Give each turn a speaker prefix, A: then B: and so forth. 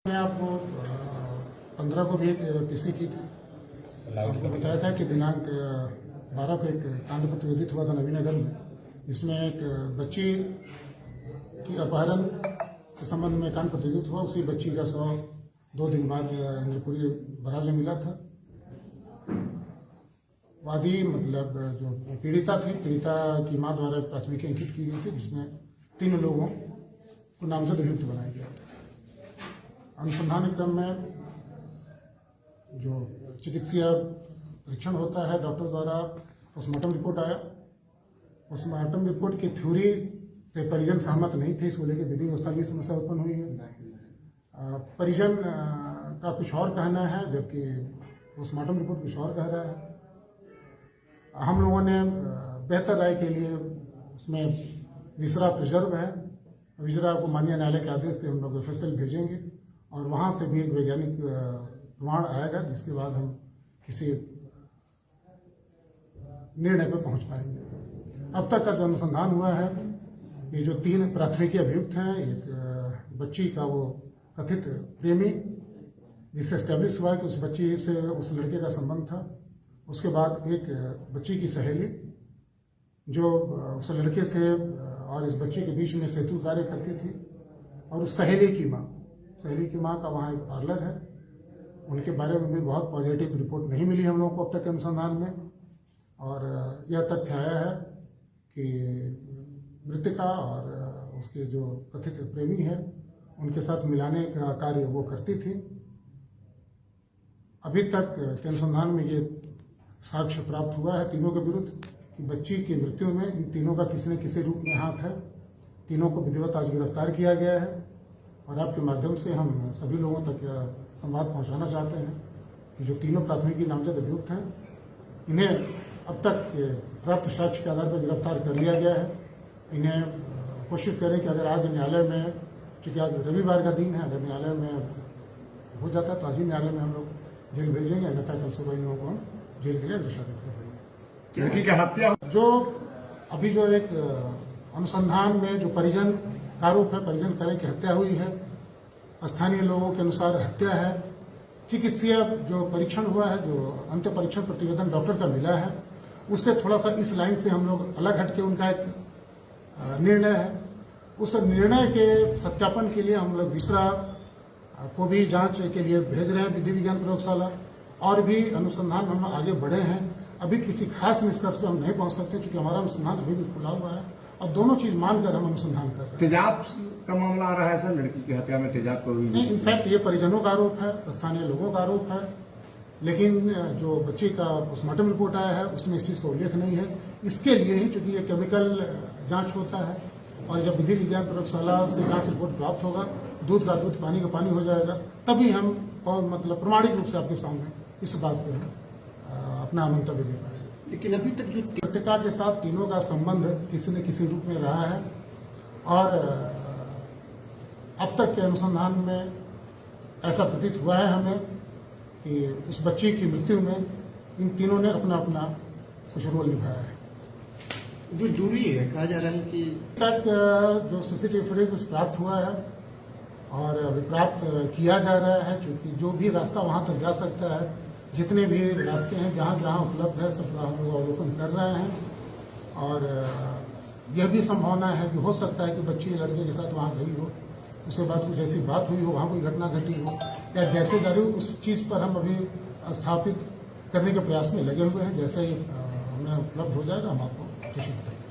A: मैंने आपको 15 को भी एक पीसी की थी। आपको बताया था कि दिनांक 12 को एक कांड प्रतिवेदित हुआ था नवीनगर में, जिसमें एक बच्ची की अपहरण से संबंध में कांड प्रतिवेदित हुआ। उसी बच्ची का शव 2 दिन बाद इंद्रपुरी बराज में मिला था। वादी मतलब जो पीड़िता थी, पीड़िता की मां द्वारा प्राथमिकी अंकित की गई थी, जिसमें 3 लोगों को नामजद अभियुक्त बनाया गया था। अनुसंधान क्रम में जो चिकित्सीय परीक्षण होता है डॉक्टर द्वारा, पोस्टमार्टम रिपोर्ट आया। पोस्टमार्टम रिपोर्ट की थ्योरी से परिजन सहमत नहीं थे, इसको लेकर विधि व्यवस्था की समस्या उत्पन्न हुई है। परिजन का कुछ और कहना है, जबकि पोस्टमार्टम रिपोर्ट कुछ और कह रहा है। हम लोगों ने बेहतर राय के लिए उसमें विसरा प्रिजर्व है, विसरा को माननीय न्यायालय के आदेश से हम लोग FSL भेजेंगे और वहाँ से भी एक वैज्ञानिक प्रमाण आएगा, जिसके बाद हम किसी निर्णय पर पहुंच पाएंगे। अब तक का जो अनुसंधान हुआ है, ये जो 3 प्राथमिकी अभियुक्त हैं, एक बच्ची का वो कथित प्रेमी जिससे एस्टेब्लिश हुआ कि उस बच्ची से उस लड़के का संबंध था। उसके बाद एक बच्ची की सहेली जो उस लड़के से और इस बच्ची के बीच में सेतु कार्य करती थी, और उस सहेली की माँ का वहाँ एक पार्लर है। उनके बारे में भी बहुत पॉजिटिव रिपोर्ट नहीं मिली हम लोगों को अब तक के अनुसंधान में। और यह तथ्य आया है कि मृतका और उसके जो कथित प्रेमी है, उनके साथ मिलाने का कार्य वो करती थी। अभी तक के अनुसंधान में ये साक्ष्य प्राप्त हुआ है तीनों के विरुद्ध कि बच्ची की मृत्यु में इन तीनों का किसी न किसी रूप में हाथ है। तीनों को विधिवत आज गिरफ्तार किया गया है और आपके माध्यम से हम सभी लोगों तक यह संवाद पहुंचाना चाहते हैं कि जो तीनों प्राथमिकी नामजद अभियुक्त हैं, इन्हें अब तक प्राप्त साक्ष्य के आधार पर गिरफ्तार कर लिया गया है। इन्हें कोशिश करें कि अगर आज न्यायालय में, चूँकि आज रविवार का दिन है, अगर न्यायालय में हो जाता है तो आज ही न्यायालय में हम लोग जेल भेजेंगे, अन्यथा कल सुबह इन लोगों को हम जेल के लिए अग्रसर कर देंगे।
B: लड़की की हत्या
A: जो अभी जो एक अनुसंधान में जो परिजन का आरोप है, परिजन करे की हत्या हुई है, स्थानीय लोगों के अनुसार हत्या है। चिकित्सीय जो परीक्षण हुआ है, जो अंत्य परीक्षण प्रतिवेदन डॉक्टर का मिला है, उससे थोड़ा सा इस लाइन से हम लोग अलग हटके उनका एक निर्णय है। उस निर्णय के सत्यापन के लिए हम लोग विसरा को भी जांच के लिए भेज रहे हैं, विधि विज्ञान प्रयोगशाला, और भी अनुसंधान हम आगे बढ़े हैं। अभी किसी खास निष्कर्ष पर हम नहीं पहुंच सकते, क्योंकि हमारा अनुसंधान अभी भी खुला हुआ है और दोनों चीज मानकर हम अनुसंधान कर रहे हैं।
B: तेजाब का मामला आ रहा है सर, लड़की की हत्या में तेजाब को
A: नहीं, इनफैक्ट ये परिजनों का आरोप है, स्थानीय लोगों का आरोप है, लेकिन जो बच्ची का पोस्टमार्टम रिपोर्ट आया है उसमें इस चीज का उल्लेख नहीं है। इसके लिए ही चूंकि ये केमिकल जांच होता है, और जब विधि विज्ञान प्रयोगशाला से जांच रिपोर्ट प्राप्त होगा, दूध का दूध, पानी का पानी हो जाएगा, तभी हम मतलब प्रमाणिक रूप से आपके सामने इस बात पे हम अपना मंतव्य दे पाएंगे।
B: लेकिन अभी तक जो
A: मृतका के साथ तीनों का संबंध किसी न किसी रूप में रहा है, और अब तक के अनुसंधान में ऐसा प्रतीत हुआ है हमें कि इस बच्ची की मृत्यु में इन तीनों ने अपना अपना कुछ रोल निभाया है।
B: जो दूरी है, कहा जा रहा है कि
A: तक जो CCTV फुटेज प्राप्त हुआ है और अभी प्राप्त किया जा रहा है, क्योंकि जो भी रास्ता वहां तक जा सकता है, जितने भी रास्ते हैं जहां जहां उपलब्ध है, सब हम लोग अवलोकन कर रहे हैं। और यह भी संभावना है कि हो सकता है कि बच्ची लड़के के साथ वहां गई हो, उसके बाद कुछ ऐसी बात हुई हो, वहां कोई घटना घटी हो, या जैसे जारी हो, उस चीज पर हम अभी स्थापित करने के प्रयास में लगे हुए हैं। जैसे ही हमें उपलब्ध हो जाएगा हम आपको सूचित करेंगे।